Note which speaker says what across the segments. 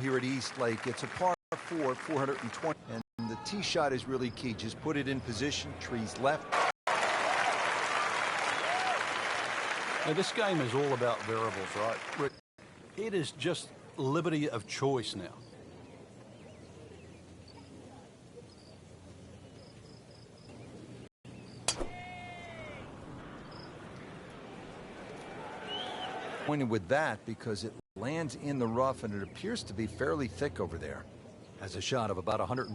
Speaker 1: here at East Lake. It's a par 4, 420, and the tee shot is really key. Just put it in position, trees left.
Speaker 2: Now, this game is all about variables, right, Rick? It is just liberty of choice now.
Speaker 1: With that because it lands in the rough and it appears to be fairly thick over there.
Speaker 2: Has a shot of about 100.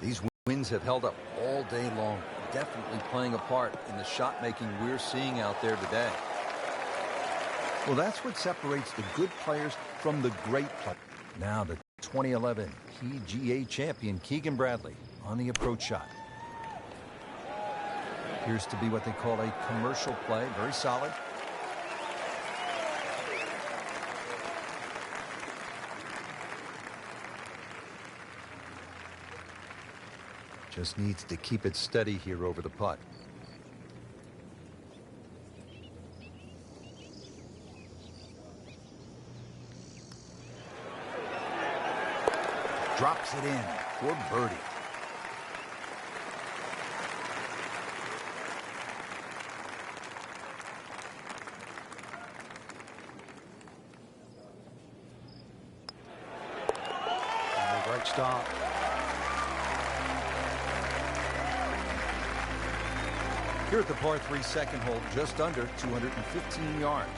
Speaker 1: These winds have held up all day long, definitely playing a part in the shot making we're seeing out there today. Well, that's what separates the good players from the great players. Now the 2011 PGA champion Keegan Bradley on the approach shot. Appears to be what they call a commercial play, very solid. Just needs to keep it steady here over the putt. Drops it in for birdie.
Speaker 2: And a great start.
Speaker 1: Here at the par 3 second hole, just under 215 yards.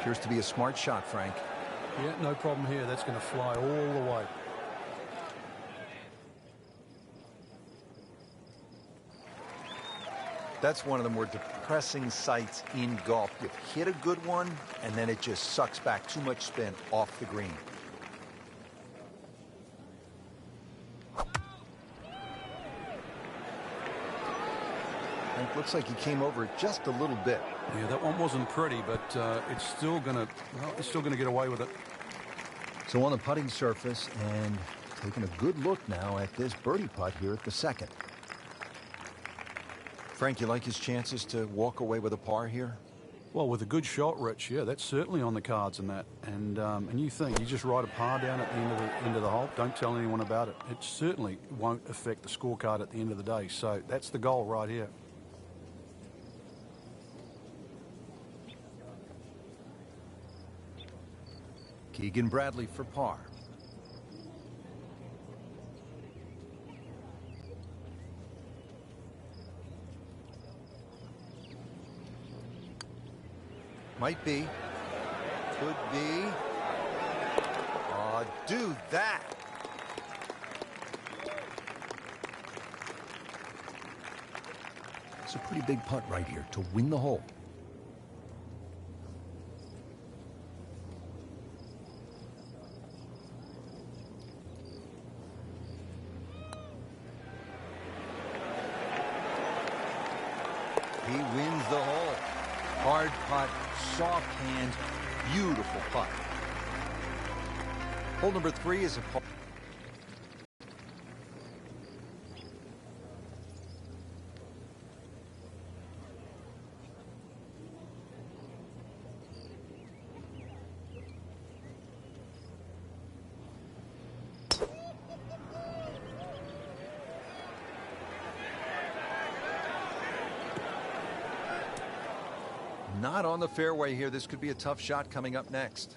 Speaker 1: Appears to be a smart shot, Frank.
Speaker 2: Yeah, no problem here. That's going to fly all the way.
Speaker 1: That's one of the more depressing sights in golf. You hit a good one, and then it just sucks back too much spin off the green. And it looks like he came over it just a little bit.
Speaker 2: Yeah, that one wasn't pretty, but it's still gonna, well, it's still gonna get away with it.
Speaker 1: So on the putting surface, and taking a good look now at this birdie putt here at the second. Frank, you like his chances to walk away with a par here?
Speaker 2: Well, with a good shot, Rich, yeah, that's certainly on the cards in that. And you think you just write a par down at the end of the hole. Don't tell anyone about it. It certainly won't affect the scorecard at the end of the day. So that's the goal right here.
Speaker 1: Keegan Bradley for par. Might be. Could be. Do that. It's a pretty big putt right here to win the hole. He wins the hole. Hard putt, soft hand, beautiful putt. Hole number 3 is a par. Not on the fairway here. This could be a tough shot coming up next.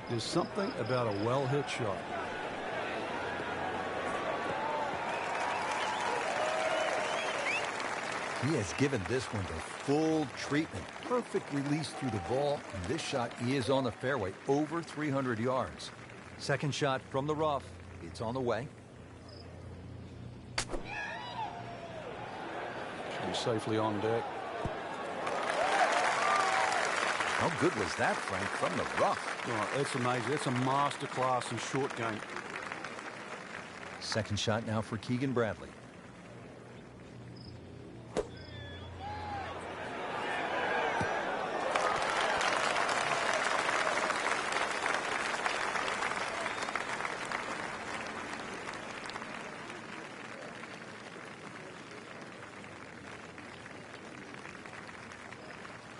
Speaker 2: There's something about a well-hit shot.
Speaker 1: He has given this one the full treatment. Perfect release through the ball. And this shot is on the fairway, over 300 yards. Second shot from the rough. It's on the way.
Speaker 2: Should be safely on deck.
Speaker 1: How good was that, Frank, from the rough?
Speaker 2: Oh, it's amazing. It's a master class in short game.
Speaker 1: Second shot now for Keegan Bradley.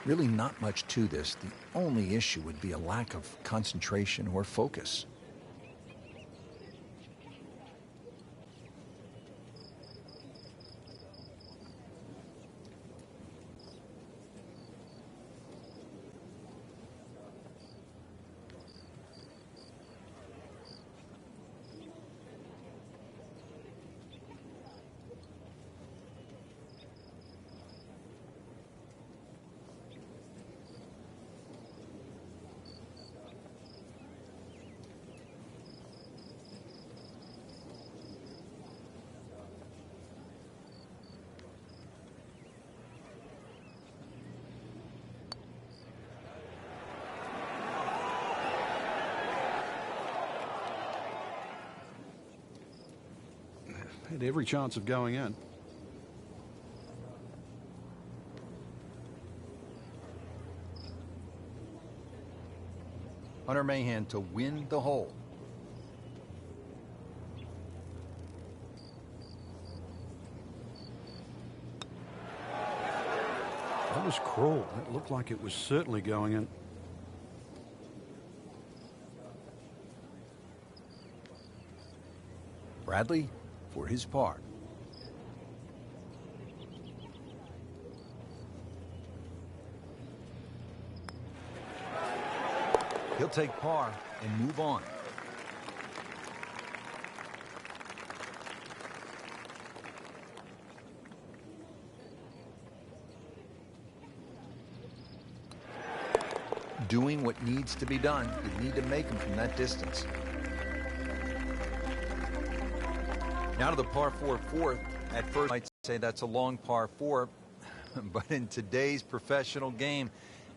Speaker 1: Really not much to this. The only issue would be a lack of concentration or focus.
Speaker 2: Had every chance of going in.
Speaker 1: Hunter Mahan to win the hole.
Speaker 2: That was cruel. It looked like it was certainly going in.
Speaker 1: Bradley for his par. He'll take par and move on. Doing what needs to be done. You need to make them from that distance. Now to the par 4 fourth. At first, I might say that's a long par 4, but in today's professional game,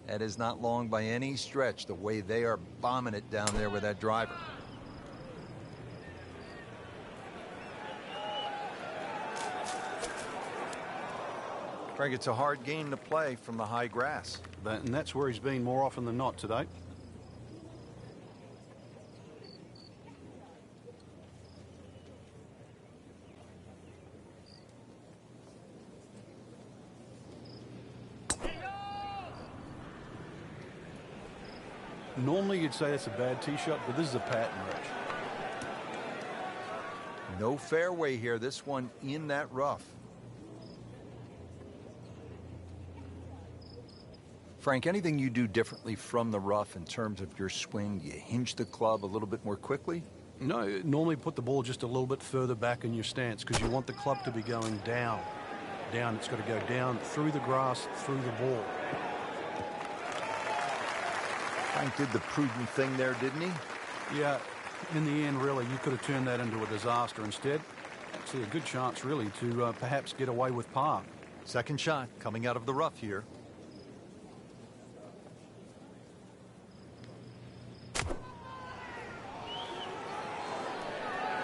Speaker 1: that is not long by any stretch, the way they are bombing it down there with that driver. Frank, it's a hard game to play from the high grass.
Speaker 2: And that's where he's been more often than not today. Normally you'd say that's a bad tee shot, but this is a pattern, Rich.
Speaker 1: No fairway here. This one in that rough. Frank, anything you do differently from the rough in terms of your swing? You hinge the club a little bit more quickly?
Speaker 2: No, normally put the ball just a little bit further back in your stance because you want the club to be going down. Down. It's got to go down through the grass, through the ball.
Speaker 1: Frank did the prudent thing there, didn't he?
Speaker 2: Yeah, in the end, really, you could have turned that into a disaster. Instead, actually a good chance, really, to perhaps get away with par.
Speaker 1: Second shot coming out of the rough here.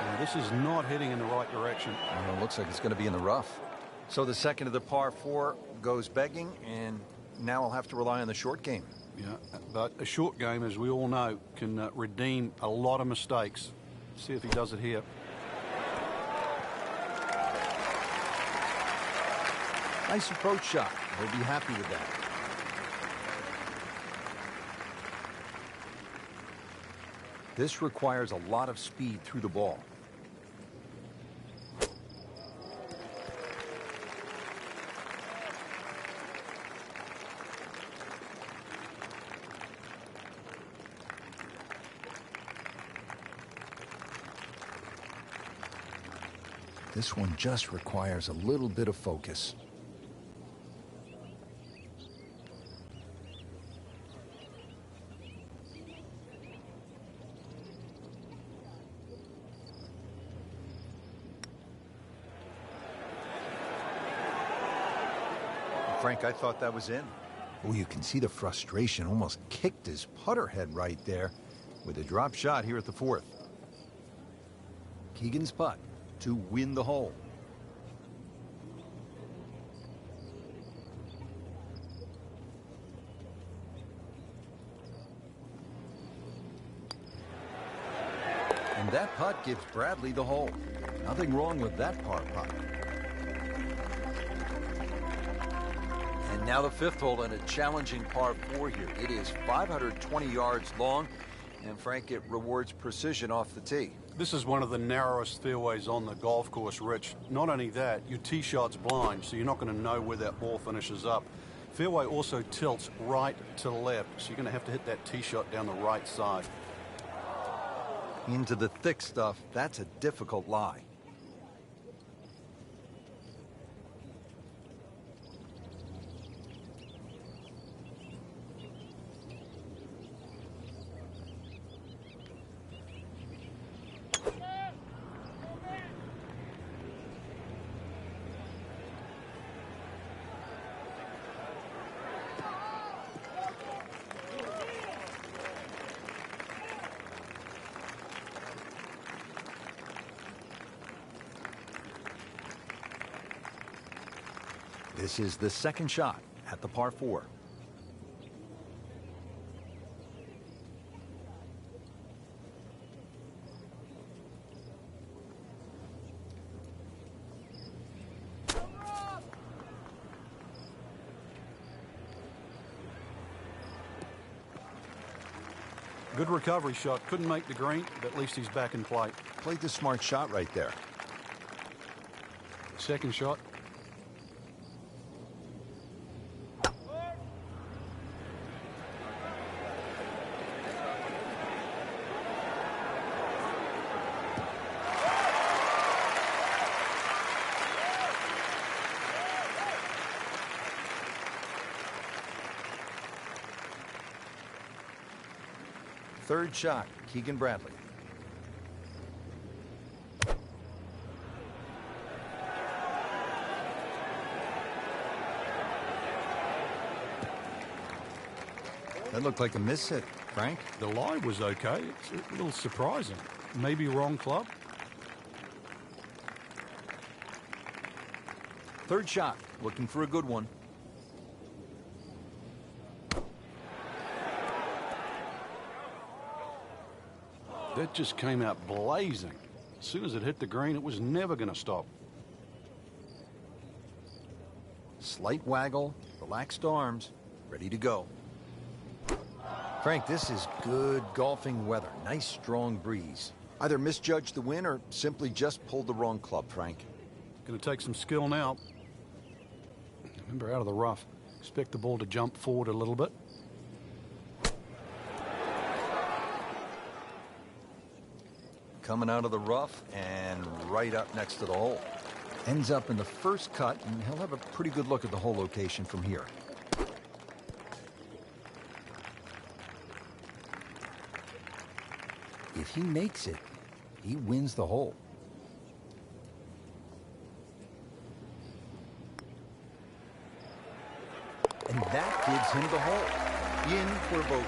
Speaker 2: Now, this is not heading in the right direction.
Speaker 1: It looks like it's going to be in the rough. So the second of the par 4 goes begging, and now I'll have to rely on the short game.
Speaker 2: Yeah, but a short game, as we all know, can redeem a lot of mistakes. See if he does it here.
Speaker 1: Nice approach shot. He'll be happy with that. This requires a lot of speed through the ball. This one just requires a little bit of focus. Frank, I thought that was in. Oh, you can see the frustration. Almost kicked his putter head right there with a drop shot here at the fourth. Keegan's putt to win the hole. And that putt gives Bradley the hole. Nothing wrong with that par putt. And now the fifth hole in a challenging par 4 here. It is 520 yards long, and Frank, it rewards precision off the tee.
Speaker 2: This is one of the narrowest fairways on the golf course, Rich. Not only that, your tee shot's blind, so you're not going to know where that ball finishes up. Fairway also tilts right to left, so you're going to have to hit that tee shot down the right side.
Speaker 1: Into the thick stuff, that's a difficult lie. This is the second shot at the par 4.
Speaker 2: Good recovery shot. Couldn't make the green, but at least he's back in play.
Speaker 1: Played the smart shot right there.
Speaker 2: Second shot.
Speaker 1: Third shot, Keegan Bradley. That looked like a miss hit, Frank.
Speaker 2: The lie was okay. It's a little surprising. Maybe wrong club.
Speaker 1: Third shot, looking for a good one.
Speaker 2: That just came out blazing. As soon as it hit the green, it was never going to stop.
Speaker 1: Slight waggle, relaxed arms, ready to go. Frank, this is good golfing weather. Nice strong breeze. Either misjudged the wind or simply just pulled the wrong club, Frank.
Speaker 2: Going to take some skill now. Remember, out of the rough. Expect the ball to jump forward a little bit.
Speaker 1: Coming out of the rough and right up next to the hole. Ends up in the first cut, and he'll have a pretty good look at the hole location from here. If he makes it, he wins the hole. And that gives him the hole. In for a bogey.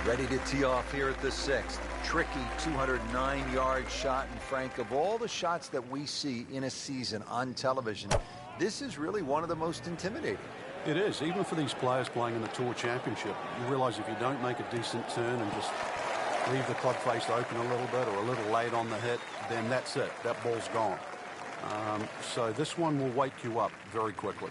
Speaker 1: Ready to tee off here at the sixth. Tricky 209-yard shot. And Frank, of all the shots that we see in a season on television, this is really one of the most intimidating.
Speaker 2: It is, even for these players playing in the Tour Championship. You realize if you don't make a decent turn and just leave the club face open a little bit or a little late on the hit, then that's it. That ball's gone. So this one will wake you up very quickly.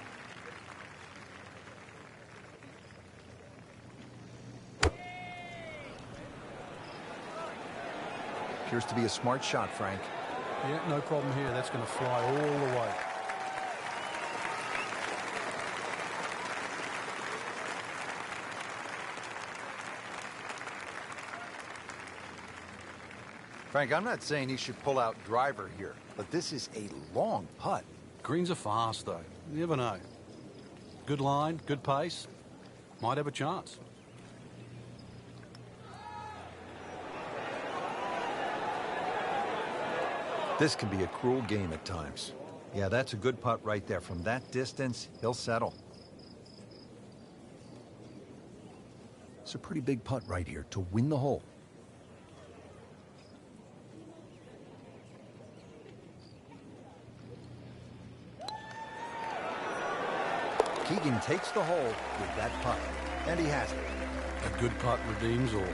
Speaker 1: Appears to be a smart shot, Frank.
Speaker 2: Yeah, no problem here. That's going to fly all the way.
Speaker 1: Frank, I'm not saying he should pull out driver here, but this is a long putt.
Speaker 2: Greens are fast, though. You never know. Good line, good pace. Might have a chance.
Speaker 1: This can be a cruel game at times. Yeah, that's a good putt right there. From that distance, he'll settle. It's a pretty big putt right here to win the hole. Keegan takes the hole with that putt, and he has it.
Speaker 2: A good putt redeems all.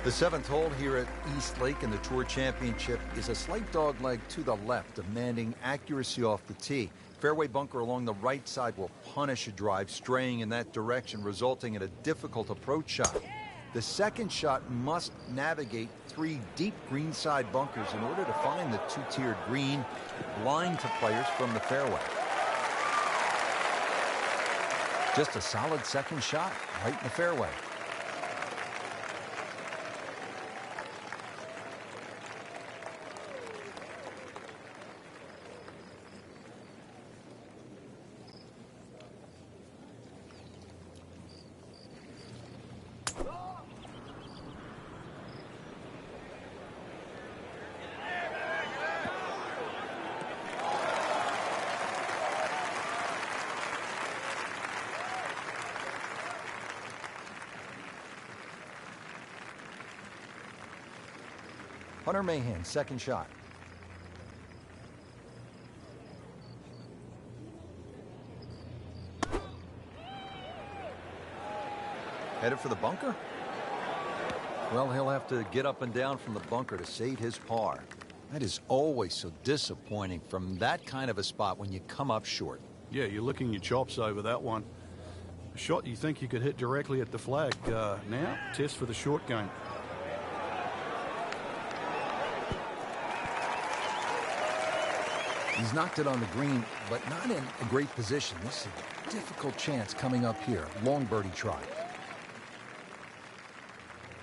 Speaker 1: The 7th hole here at East Lake in the Tour Championship is a slight dogleg to the left, demanding accuracy off the tee. Fairway bunker along the right side will punish a drive straying in that direction, resulting in a difficult approach shot. The second shot must navigate 3 deep greenside bunkers in order to find the 2-tiered green, blind to players from the fairway. Just a solid second shot right in the fairway. Hunter Mahan, second shot. Headed for the bunker? Well, he'll have to get up and down from the bunker to save his par. That is always so disappointing from that kind of a spot when you come up short.
Speaker 2: Yeah, you're licking your chops over that one. A shot you think you could hit directly at the flag. Now, test for the short game.
Speaker 1: He's knocked it on the green, but not in a great position. This is a difficult chance coming up here. Long birdie try.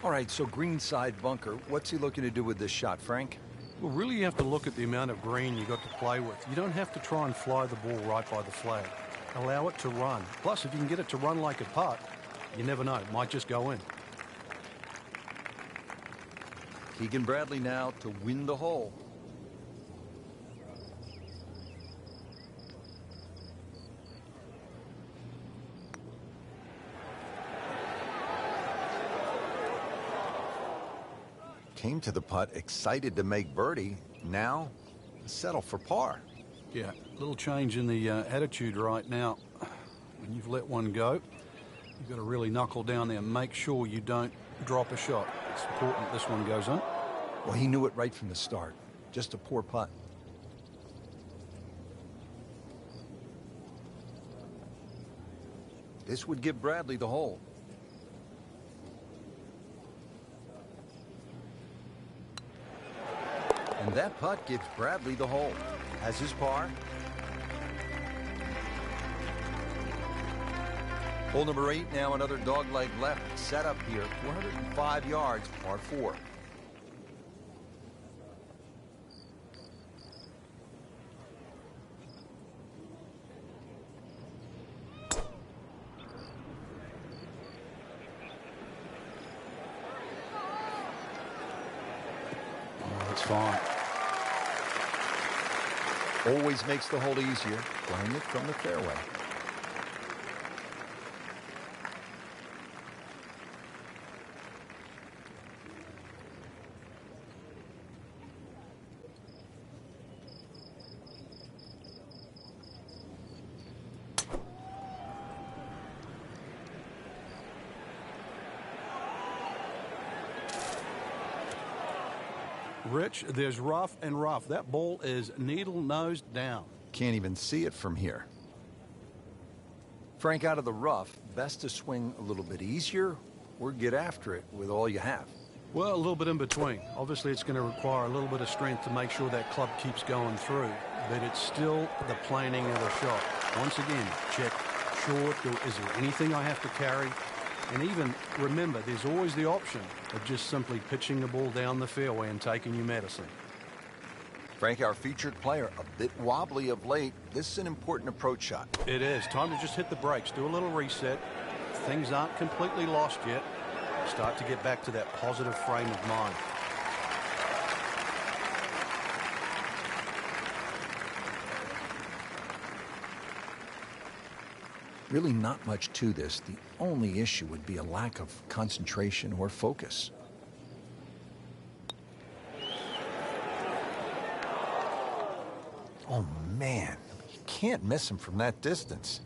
Speaker 1: All right, so greenside bunker. What's he looking to do with this shot, Frank?
Speaker 2: Well, really you have to look at the amount of green you got to play with. You don't have to try and fly the ball right by the flag. Allow it to run. Plus, if you can get it to run like a putt, you never know. It might just go in.
Speaker 1: Keegan Bradley now to win the hole. Came to the putt, excited to make birdie. Now, settle for par.
Speaker 2: Yeah, a little change in the attitude right now. When you've let one go, you've got to really knuckle down there and make sure you don't drop a shot. It's important this one goes in.
Speaker 1: Well, he knew it right from the start. Just a poor putt. This would give Bradley the hole. And that putt gives Bradley the hole. Has his par. Hole number 8, now another dogleg left. Set up here, 405 yards, par 4.
Speaker 2: Oh, that's fine.
Speaker 1: Always makes the hole easier, playing it from the fairway.
Speaker 2: Rich, there's rough and rough. That ball is needle-nosed down.
Speaker 1: Can't even see it from here. Frank, out of the rough, best to swing a little bit easier or get after it with all you have?
Speaker 2: Well, a little bit in between. Obviously, it's going to require a little bit of strength to make sure that club keeps going through. But it's still the planing of the shot. Once again, check short. Is there anything I have to carry? And even remember, there's always the option of just simply pitching the ball down the fairway and taking your medicine.
Speaker 1: Frank, our featured player, a bit wobbly of late. This is an important approach shot.
Speaker 2: It is. Time to just hit the brakes, do a little reset. Things aren't completely lost yet. Start to get back to that positive frame of mind.
Speaker 1: Really not much to this. The only issue would be a lack of concentration or focus. Oh, man. You can't miss him from that distance.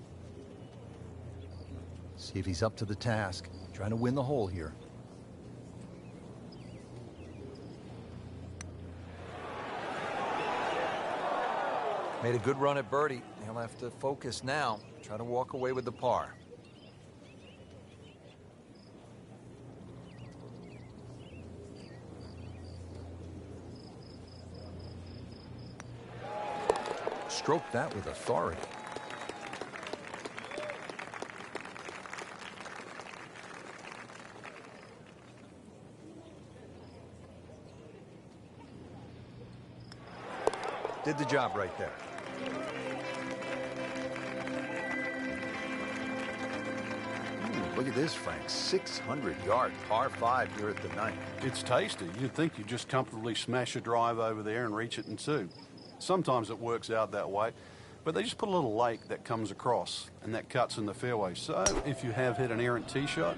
Speaker 1: See if he's up to the task. Trying to win the hole here. Made a good run at birdie. He'll have to focus now. Try to walk away with the par. Stroke that with authority. Did the job right there. Ooh, look at this, Frank. 600-yard par 5 here at the 9th.
Speaker 2: It's tasty. You'd think you'd just comfortably smash a drive over there and reach it in 2. Sometimes it works out that way, but they just put a little lake that comes across, and that cuts in the fairway. So if you have hit an errant tee shot,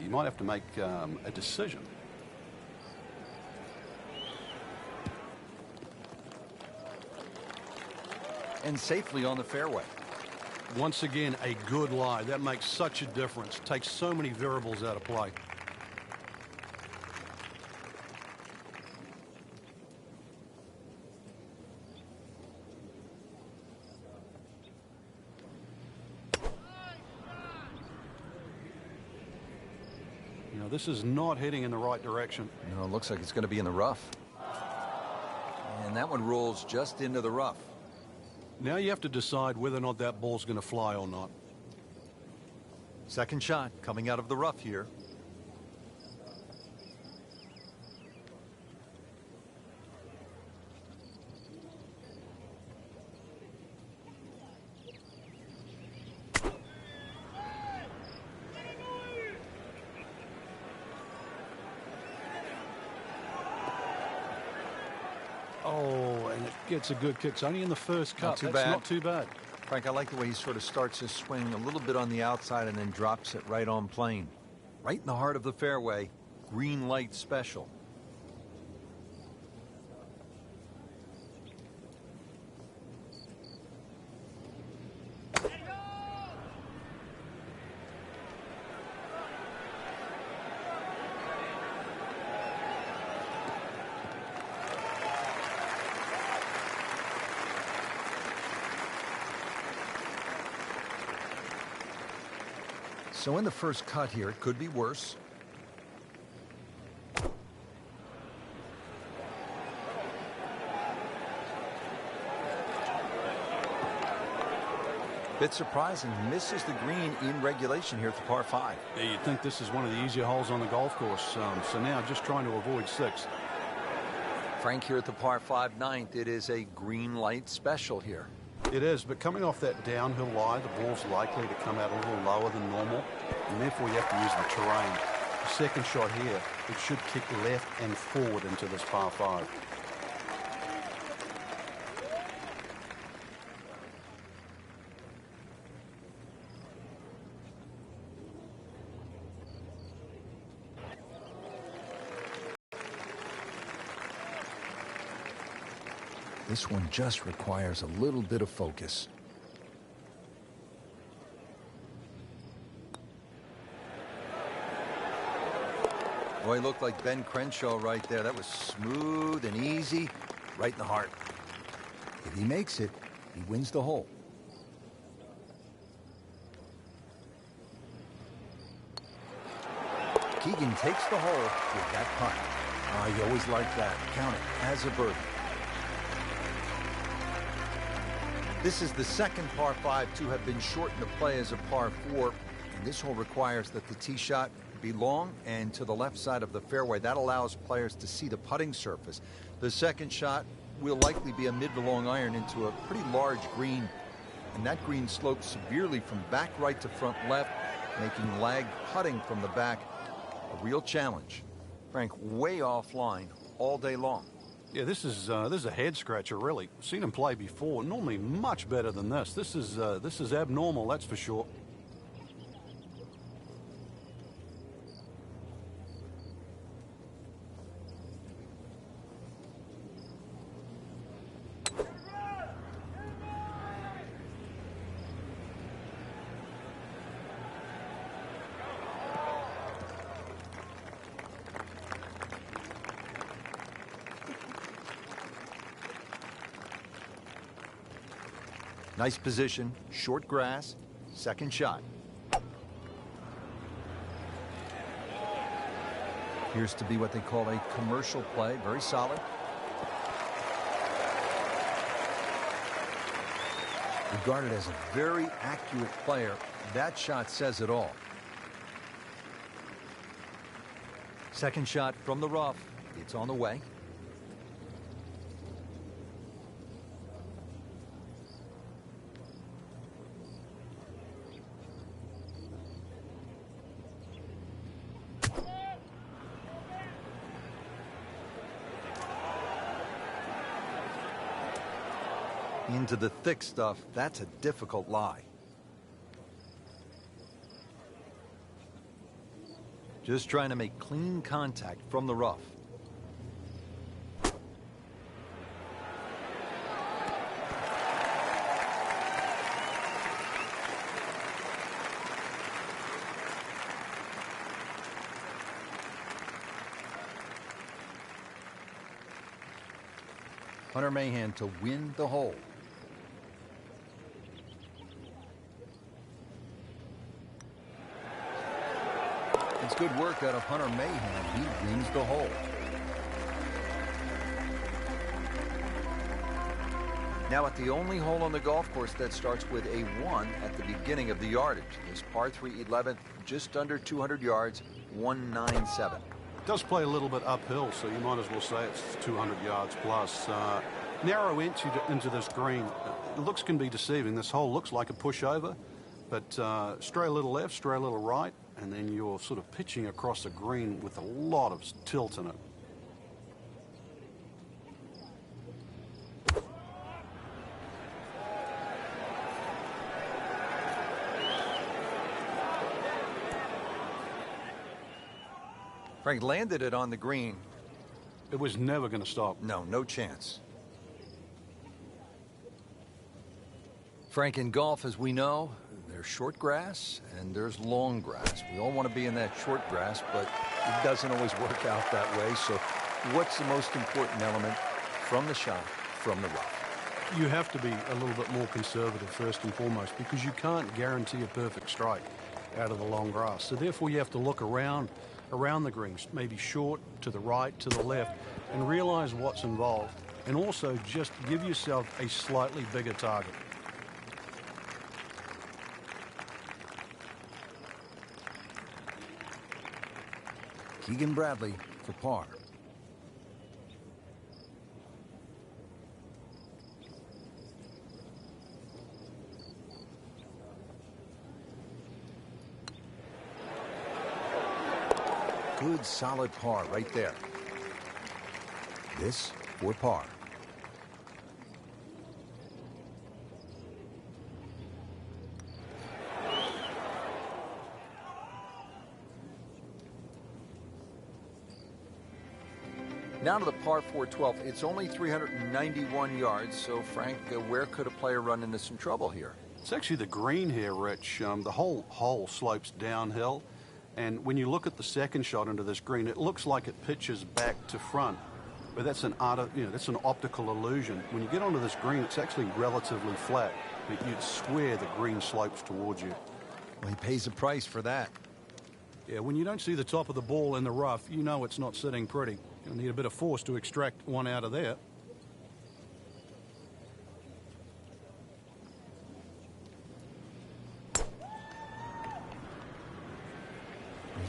Speaker 2: you might have to make a decision.
Speaker 1: And safely on the fairway.
Speaker 2: Once again, a good lie. That makes such a difference. Takes so many variables out of play. You know, this is not heading in the right direction.
Speaker 1: No, it looks like it's going to be in the rough. And that one rolls just into the rough.
Speaker 2: Now you have to decide whether or not that ball's going to fly or not.
Speaker 1: Second shot coming out of the rough here.
Speaker 2: Oh, and it gets a good kick. It's only in the first cut.
Speaker 1: Not too
Speaker 2: That's
Speaker 1: bad.
Speaker 2: not too bad.
Speaker 1: Frank, I like the way he sort of starts his swing a little bit on the outside and then drops it right on plane. Right in the heart of the fairway. Green light special. So in the first cut here, it could be worse. Bit surprising, misses the green in regulation here at the par 5.
Speaker 2: Yeah, you'd think this is one of the easier holes on the golf course. So now just trying to avoid 6.
Speaker 1: Frank here at the par 5 9th. It is a green light special here.
Speaker 2: It is, but coming off that downhill lie, the ball's likely to come out a little lower than normal, and therefore you have to use the terrain. The second shot here, it should kick left and forward into this par 5.
Speaker 1: This one just requires a little bit of focus. Boy, looked like Ben Crenshaw right there. That was smooth and easy, right in the heart. If he makes it, he wins the hole. Keegan takes the hole with that putt. You always like that. Count it as a birdie. This is the second par 5 to have been shortened to play as a par 4. And this hole requires that the tee shot be long and to the left side of the fairway. That allows players to see the putting surface. The second shot will likely be a mid to long iron into a pretty large green. And that green slopes severely from back right to front left, making lag putting from the back a real challenge. Frank, way offline all day long.
Speaker 2: Yeah, this is a head scratcher, really. Seen him play before. Normally much better than this. This is abnormal, that's for sure.
Speaker 1: Nice position, short grass, second shot. Appears to be what they call a commercial play, very solid. Regarded as a very accurate player, that shot says it all. Second shot from the rough, it's on the way. Into the thick stuff, that's a difficult lie. Just trying to make clean contact from the rough. Hunter Mahan to win the hole. It's good work out of Hunter Mahan. He wins the hole. Now at the only hole on the golf course that starts with a 1 at the beginning of the yardage. This par 3 11th, just under 200 yards, 197.
Speaker 2: It does play a little bit uphill, so you might as well say it's 200 yards plus. Narrow entry into this green. The looks can be deceiving. This hole looks like a pushover, but stray a little left, stray a little right, and then you're sort of pitching across the green with a lot of tilt in it.
Speaker 1: Frank landed it on the green.
Speaker 2: It was never going to stop.
Speaker 1: No chance. Frank, in golf, as we know, there's short grass and there's long grass. We all want to be in that short grass, but it doesn't always work out that way. So what's the most important element from the shot, from the rough?
Speaker 2: You have to be a little bit more conservative first and foremost, because you can't guarantee a perfect strike out of the long grass. So therefore you have to look around the greens, maybe short, to the right, to the left, and realize what's involved. And also just give yourself a slightly bigger target.
Speaker 1: Keegan Bradley for par. Good solid par right there. This for par. Now to the par 4 12th. It's only 391 yards, so Frank, where could a player run into some trouble here?
Speaker 2: It's actually the green here, Rich. The whole hole slopes downhill, and when you look at the second shot into this green, it looks like it pitches back to front, but that's an optical illusion. When you get onto this green, it's actually relatively flat, but you'd swear the green slopes towards you.
Speaker 1: Well, he pays a price for that.
Speaker 2: Yeah, when you don't see the top of the ball in the rough, you know it's not sitting pretty. You'll need a bit of force to extract one out of there.
Speaker 1: You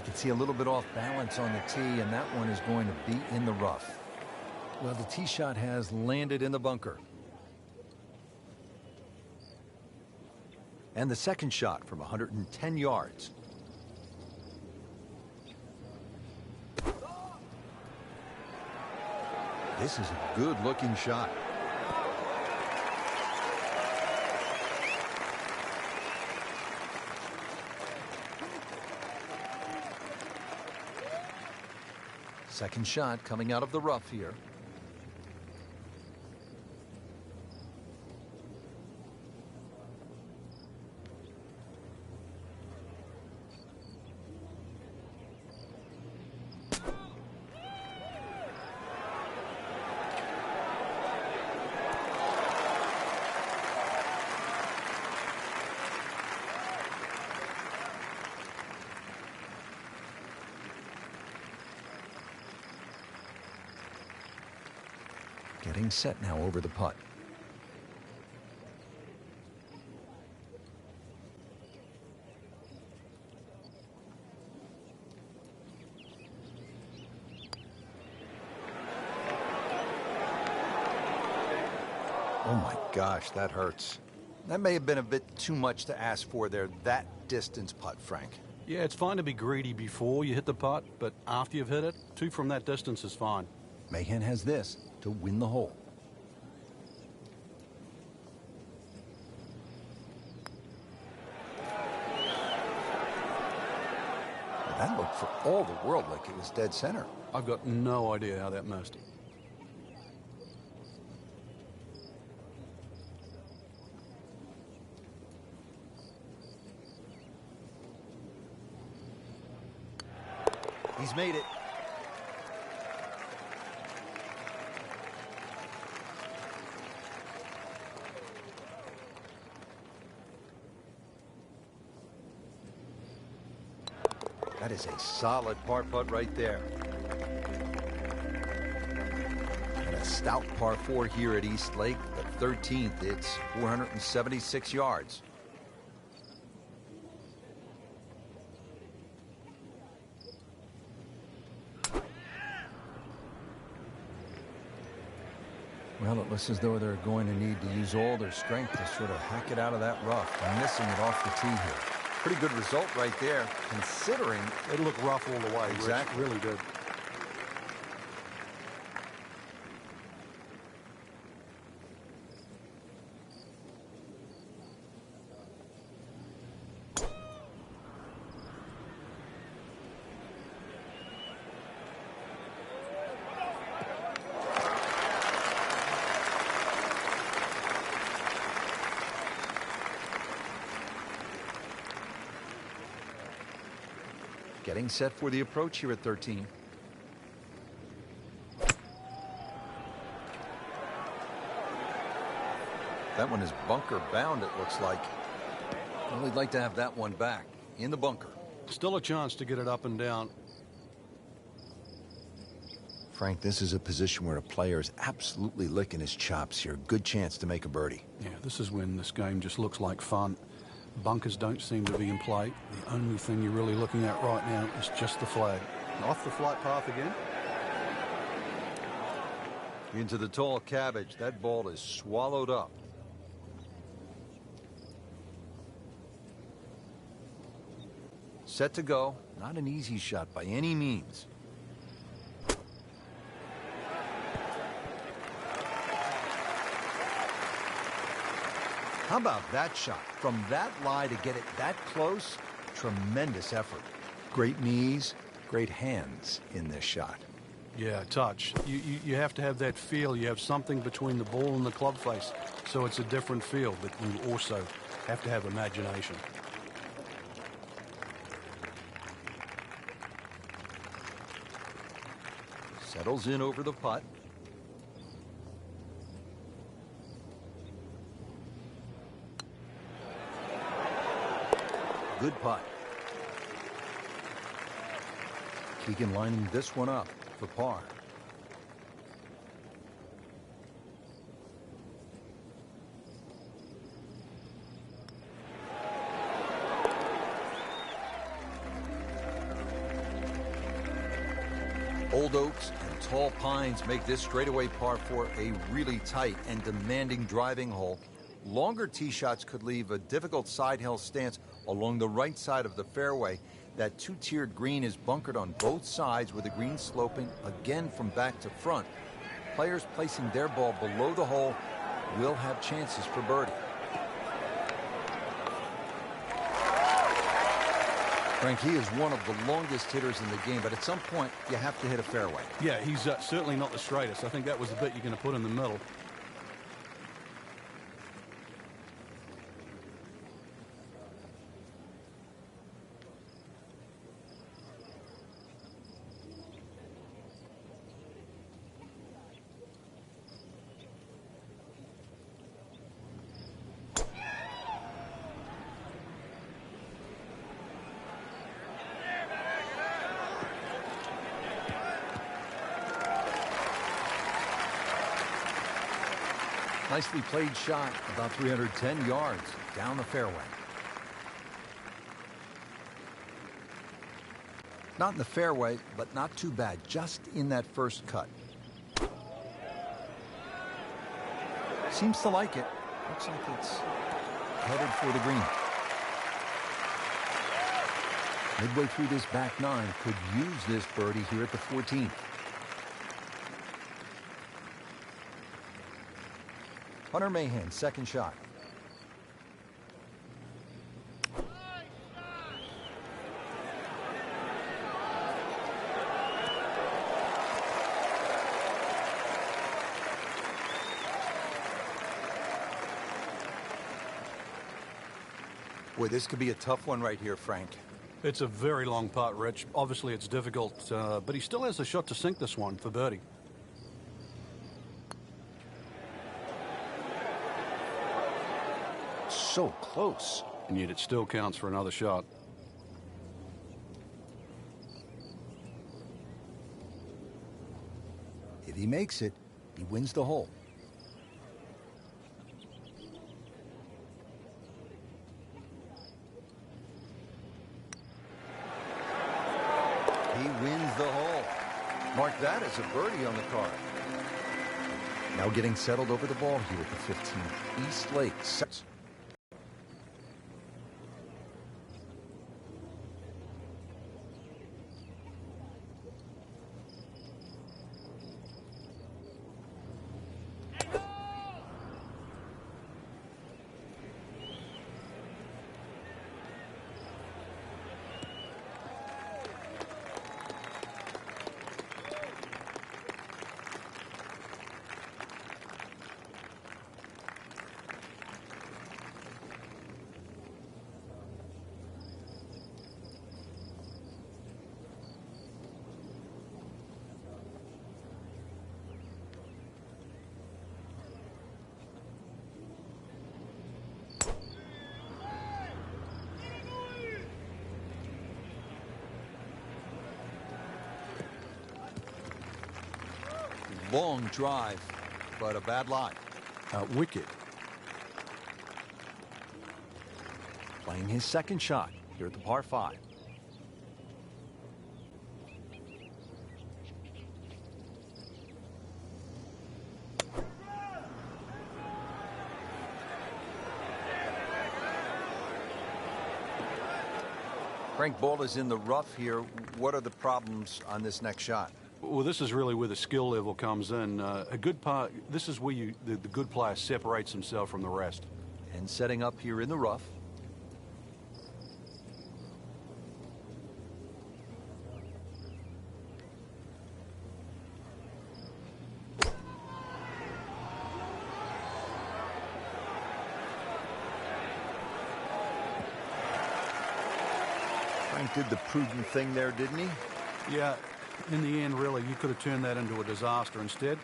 Speaker 1: can see a little bit off balance on the tee, and that one is going to be in the rough. Well, the tee shot has landed in the bunker. And the second shot from 110 yards. This is a good-looking shot. Second shot coming out of the rough here. Getting set now over the putt. Oh my gosh, that hurts. That may have been a bit too much to ask for there, that distance putt, Frank.
Speaker 2: Yeah, it's fine to be greedy before you hit the putt, but after you've hit it, 2 from that distance is fine.
Speaker 1: Mahan has this to win the hole. That looked for all the world like it was dead center.
Speaker 2: I've got no idea how that missed.
Speaker 1: He's made it. That is a solid par putt right there. And a stout par 4 here at East Lake, the 13th. It's 476 yards. Well, it looks as though they're going to need to use all their strength to sort of hack it out of that rough. Missing it off the tee here. Pretty good result right there, considering
Speaker 2: It looked rough all the way.
Speaker 1: Exactly.
Speaker 2: Rich, really did.
Speaker 1: getting set for the approach here at 13. That one is bunker bound, it looks like. Well, we'd like to have that one back in the bunker.
Speaker 2: Still a chance to get it up and down.
Speaker 1: Frank, this is a position where a player is absolutely licking his chops here. Good chance to make a birdie.
Speaker 2: Yeah, this is when this game just looks like fun. Bunkers don't seem to be in play. The only thing you're really looking at right now is just the flag. Off the flight path again.
Speaker 1: Into the tall cabbage. That ball is swallowed up. Set to go. Not an easy shot by any means. How about that shot? From that lie to get it that close, tremendous effort. Great knees, great hands in this shot.
Speaker 2: Yeah, touch. You have to have that feel. You have something between the ball and the club face, so it's a different feel, but you also have to have imagination.
Speaker 1: Settles in over the putt. Good putt. Keegan lining this one up for par. Old oaks and tall pines make this straightaway par 4 a really tight and demanding driving hole. Longer tee shots could leave a difficult side hill stance along the right side of the fairway. That two-tiered green is bunkered on both sides with the green sloping again from back to front. Players placing their ball below the hole will have chances for birdie. Frank, he is one of the longest hitters in the game, but at some point you have to hit a fairway.
Speaker 2: Yeah, he's certainly not the straightest. I think that was the bit you're going to put in the middle.
Speaker 1: Nicely played shot, about 310 yards down the fairway. Not in the fairway, but not too bad, just in that first cut. Seems to like it. Looks like it's headed for the green. Midway through this back nine, could use this birdie here at the 14th. Hunter Mahan, second shot. Boy, this could be a tough one right here, Frank.
Speaker 2: It's a very long putt, Rich. Obviously, it's difficult, but he still has a shot to sink this one for birdie.
Speaker 1: So close.
Speaker 2: And yet it still counts for another shot.
Speaker 1: If he makes it, he wins the hole. He wins the hole. Mark that as a birdie on the card. Now getting settled over the ball here at the 15th. East Lake sets. Long drive, but a bad lie.
Speaker 2: Wicket.
Speaker 1: Playing his second shot here at the par 5. Frank, ball is in the rough here. What are the problems on this next shot?
Speaker 2: Well, this is really where the skill level comes in. A good par. This is where the good player separates himself from the rest.
Speaker 1: And setting up here in the rough. Frank did the prudent thing there, didn't he?
Speaker 2: Yeah. In the end, really, you could have turned that into a disaster. Instead,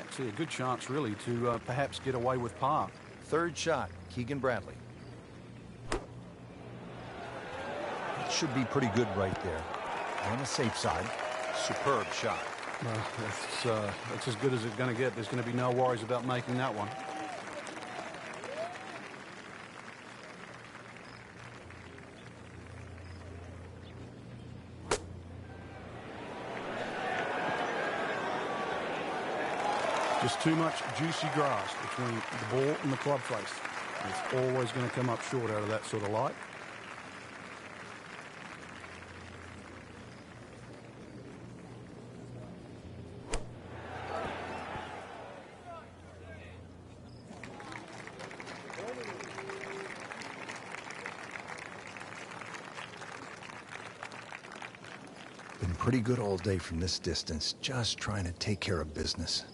Speaker 2: actually a good chance, really, to perhaps get away with par.
Speaker 1: Third shot, Keegan Bradley. That should be pretty good right there. On the safe side, superb shot.
Speaker 2: Well, that's as good as it's going to get. There's going to be no worries about making that one. Just too much juicy grass between the ball and the club face. It's always going to come up short out of that sort of light.
Speaker 1: Been pretty good all day from this distance, just trying to take care of business.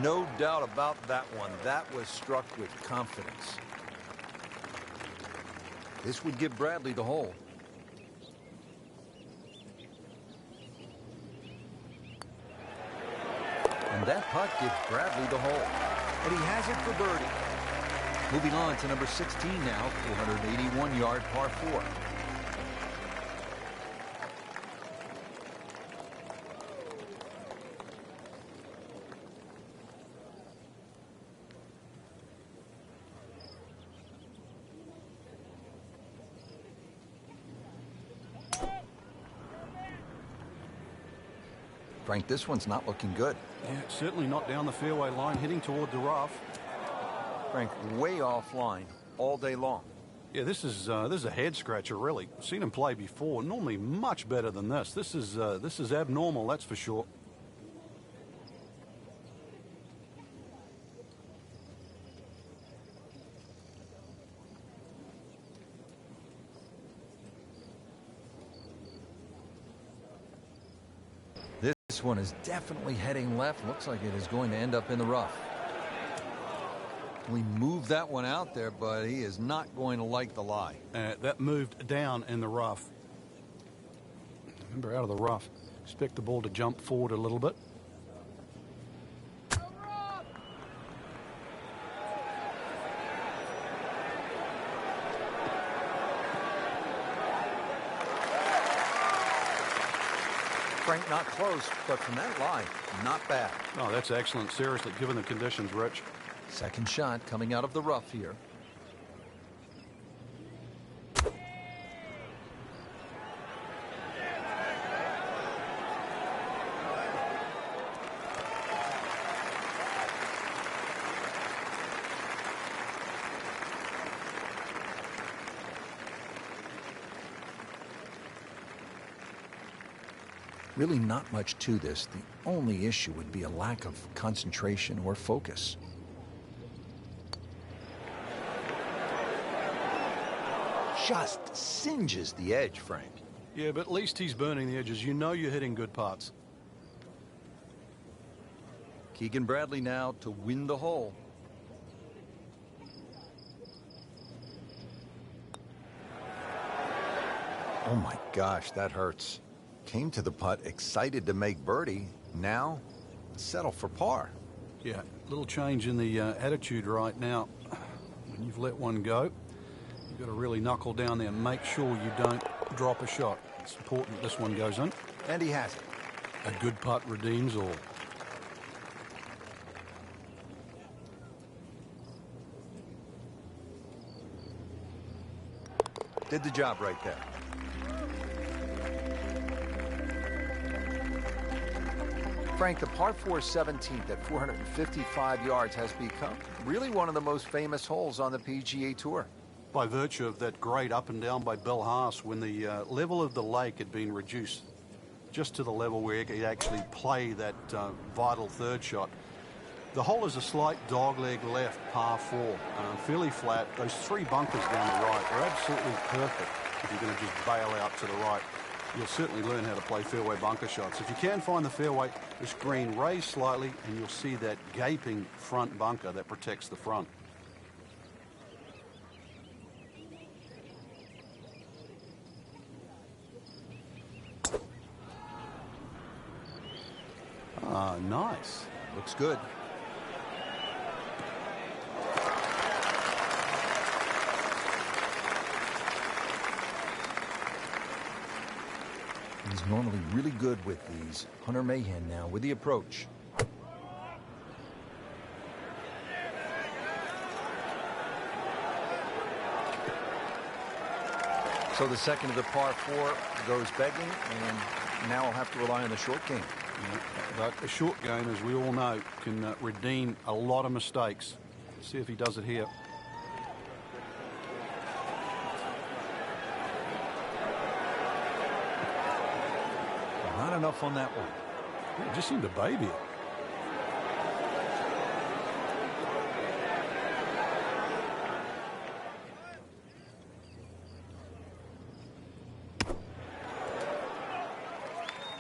Speaker 1: No doubt about that one. That was struck with confidence. This would give Bradley the hole. And that putt gives Bradley the hole. And he has it for birdie. Moving on to number 16 now, 481-yard par 4. Frank, this one's not looking good.
Speaker 2: Yeah, certainly not down the fairway line, heading toward the rough.
Speaker 1: Frank, way offline all day long.
Speaker 2: Yeah, this is a head scratcher, really. I've seen him play before. Normally much better than this. This is abnormal, that's for sure.
Speaker 1: This one is definitely heading left. Looks like it is going to end up in the rough. We moved that one out there, but he is not going to like the lie.
Speaker 2: That moved down in the rough. Remember, out of the rough. Expect the ball to jump forward a little bit.
Speaker 1: Frank, not close, but from that line, not bad.
Speaker 2: Oh, that's excellent. Seriously, given the conditions, Rich.
Speaker 1: Second shot coming out of the rough here. Really not much to this. The only issue would be a lack of concentration or focus. Just singes the edge, Frank.
Speaker 2: Yeah, but at least he's burning the edges. You know you're hitting good putts.
Speaker 1: Keegan Bradley now to win the hole. Oh my gosh, that hurts. Came to the putt, excited to make birdie. Now, settle for par.
Speaker 2: Yeah, little change in the attitude right now. When you've let one go, you've got to really knuckle down there and make sure you don't drop a shot. It's important this one goes in.
Speaker 1: And he has it.
Speaker 2: A good putt redeems all.
Speaker 1: Did the job right there. Frank, the par 4 17th at 455 yards has become really one of the most famous holes on the PGA Tour.
Speaker 2: By virtue of that great up and down by Bill Haas when the level of the lake had been reduced just to the level where he could actually play that vital third shot. The hole is a slight dogleg left, par 4, fairly flat. Those 3 bunkers down the right are absolutely perfect if you're going to just bail out to the right. You'll certainly learn how to play fairway bunker shots. If you can find the fairway, this green raise slightly and you'll see that gaping front bunker that protects the front. Ah, nice.
Speaker 1: Looks good. He's normally really good with these. Hunter Mahan now with the approach. So the second of the par 4 goes begging, and now I'll have to rely on the short game.
Speaker 2: Yeah, but a short game, as we all know, can redeem a lot of mistakes. See if he does it here.
Speaker 1: Not enough on that one.
Speaker 2: Yeah, just seemed to baby it.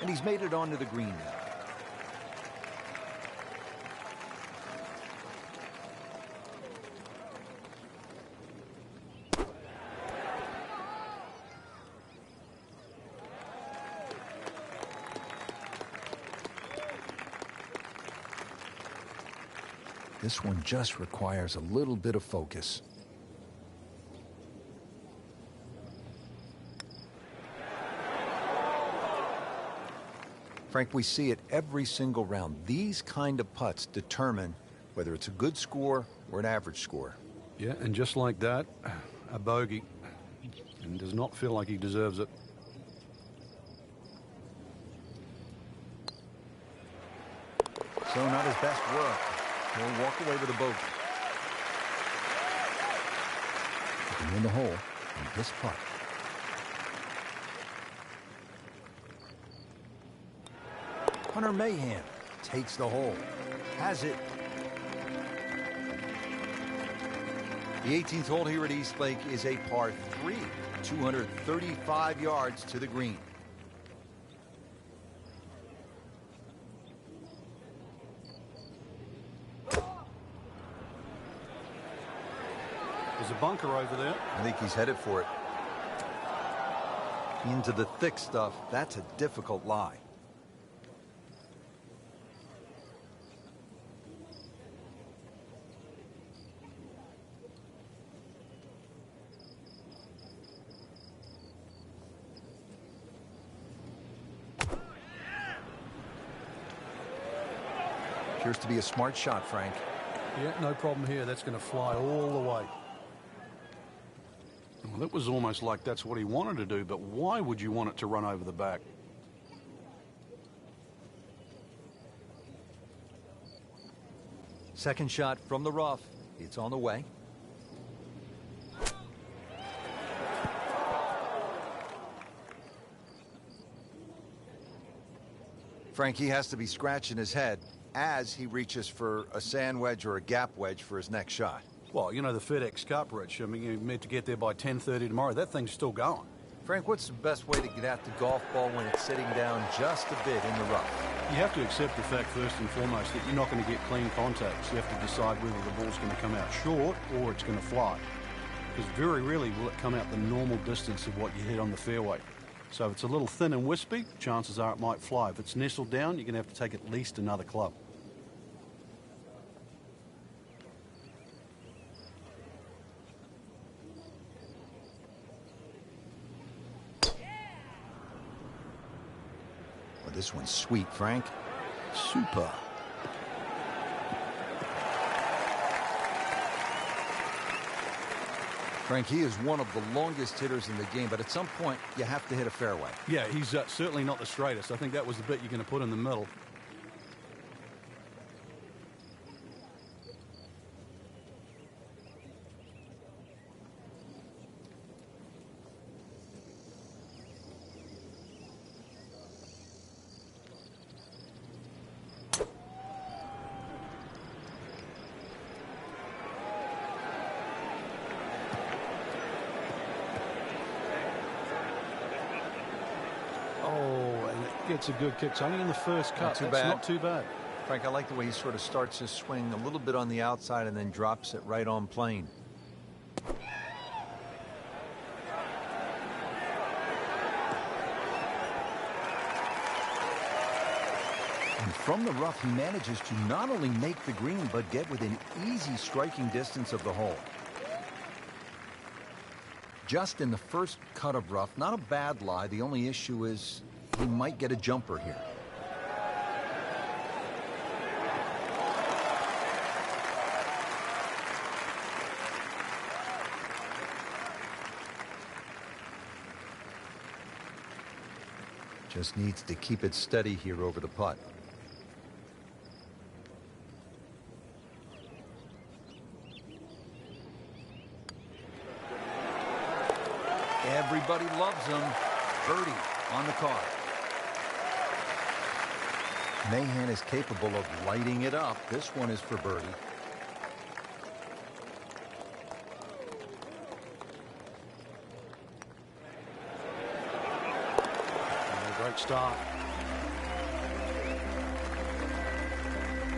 Speaker 1: And he's made it onto the green now. This one just requires a little bit of focus. Frank, we see it every single round. These kind of putts determine whether it's a good score or an average score.
Speaker 2: Yeah, and just like that, a bogey. And does not feel like he deserves it.
Speaker 1: So not his best work. He'll walk away with a bogey. He can win the hole on this putt. Hunter Mahan takes the hole. Has it. The 18th hole here at East Lake is a par 3, 235 yards to the green.
Speaker 2: There's a bunker over there.
Speaker 1: I think he's headed for it. Into the thick stuff. That's a difficult lie. Appears to be a smart shot, Frank.
Speaker 2: Yeah, no problem here. That's going to fly all the way. Well, that was almost like that's what he wanted to do, but why would you want it to run over the back?
Speaker 1: Second shot from the rough. It's on the way. Frankie has to be scratching his head as he reaches for a sand wedge or a gap wedge for his next shot.
Speaker 2: Well, you know, the FedEx Cup, Rich. I mean, you're meant to get there by 10:30 tomorrow. That thing's still going.
Speaker 1: Frank, what's the best way to get at the golf ball when it's sitting down just a bit in the rough?
Speaker 2: You have to accept the fact, first and foremost, that you're not going to get clean contacts. You have to decide whether the ball's going to come out short or it's going to fly. Because very rarely will it come out the normal distance of what you hit on the fairway. So if it's a little thin and wispy, chances are it might fly. If it's nestled down, you're going to have to take at least another club.
Speaker 1: This one's sweet, Frank.
Speaker 2: Super.
Speaker 1: Frank, he is one of the longest hitters in the game, but at some point, you have to hit a fairway.
Speaker 2: Yeah, he's certainly not the straightest. I think that was the bit you're going to put in the middle. Gets a good kick. It's only in the first cut. That's not too bad.
Speaker 1: Frank, I like the way he sort of starts his swing a little bit on the outside and then drops it right on plane. And from the rough, he manages to not only make the green, but get within easy striking distance of the hole. Just in the first cut of rough, not a bad lie. The only issue is he might get a jumper here. Just needs to keep it steady here over the putt. Everybody loves him. Birdie on the card. Mahan is capable of lighting it up. This one is for birdie.
Speaker 2: Great start.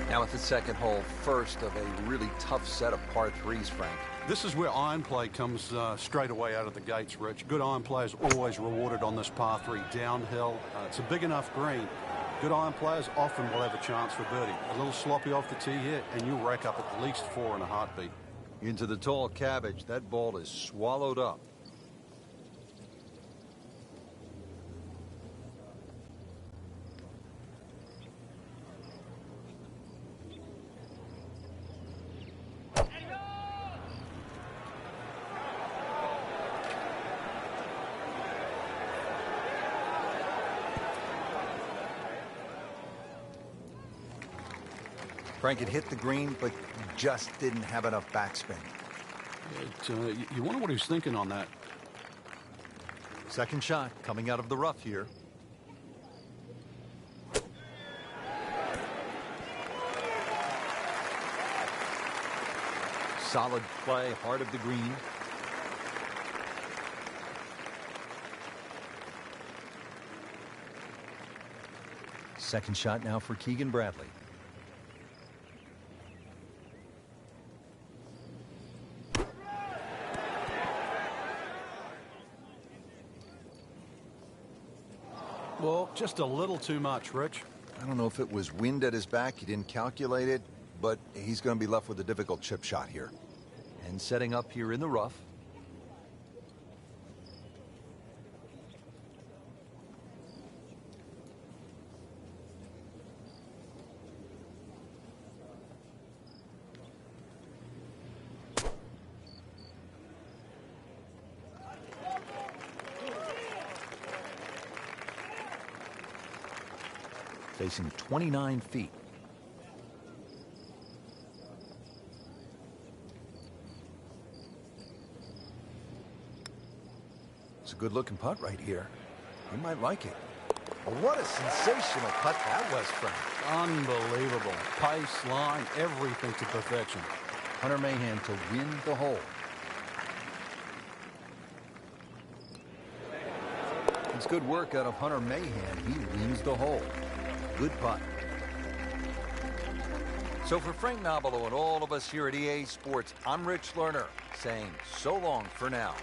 Speaker 1: Now at the second hole, first of a really tough set of par threes, Frank.
Speaker 2: This is where iron play comes straight away out of the gates, Rich. Good iron play is always rewarded on this par 3 downhill. It's a big enough green. Good iron players often will have a chance for birdie. A little sloppy off the tee here, and you'll rack up at least 4 in a heartbeat.
Speaker 1: Into the tall cabbage. That ball is swallowed up. Frank had hit the green, but just didn't have enough backspin.
Speaker 2: You wonder what he's thinking on that.
Speaker 1: Second shot coming out of the rough here. Solid play, heart of the green. Second shot now for Keegan Bradley.
Speaker 2: Well, just a little too much, Rich.
Speaker 1: I don't know if it was wind at his back. He didn't calculate it, but he's going to be left with a difficult chip shot here. And setting up here in the rough. Facing 29 feet. It's a good-looking putt right here. You might like it. What a sensational putt that was, Frank.
Speaker 2: Unbelievable. Pace, line, everything to perfection.
Speaker 1: Hunter Mahan to win the hole. It's good work out of Hunter Mahan. He wins the hole. Good putt. So for Frank Nobilo and all of us here at EA Sports, I'm Rich Lerner saying so long for now.